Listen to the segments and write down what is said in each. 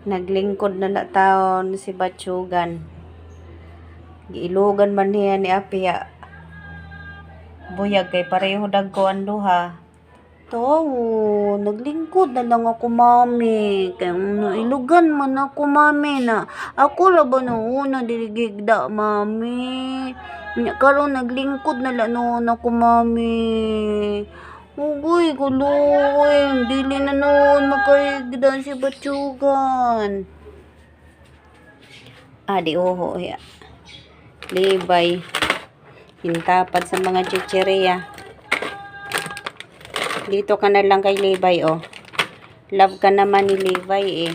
Naglingkod na taon si Batsugan. Giilugan man niya ni Apia. Buyag kay pareho dagko ang duha. Tao, naglingkod na lang ako, mami. Kaya ilugan man ako, mami, na. Ako ra ba na una diligigda, mami? Karon naglingkod na lang noon ako, mami. Ugoy, guloy. Dili na noon makaigda si Batsugan. Di oho, ya. Libay. Hintapad sa mga chichirya. Dito ka na lang kay Libay, oh. Love ka naman ni Libay, eh.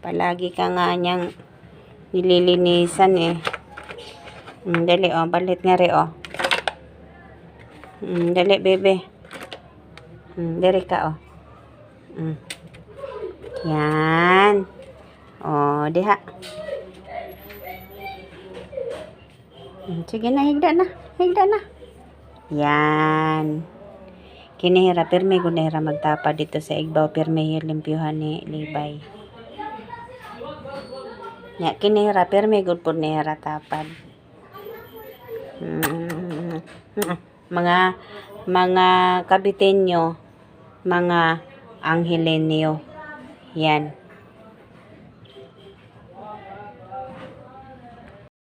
Palagi ka nga niyang nililinisan, eh. Dali, oh. Balit nga rin, oh. Dali, bebe. Dali ka, oh. Yan. Oh, diha. Sige na, higda na. Higda na. Yan. Kinihira, pirme ko nihira magtapa dito sa igbaw, pirme limpyuhan ni Libay. Ya, kinihira, pirme good po nihira tapad. Mga kabitenyo, mga anghelenyo. Yan.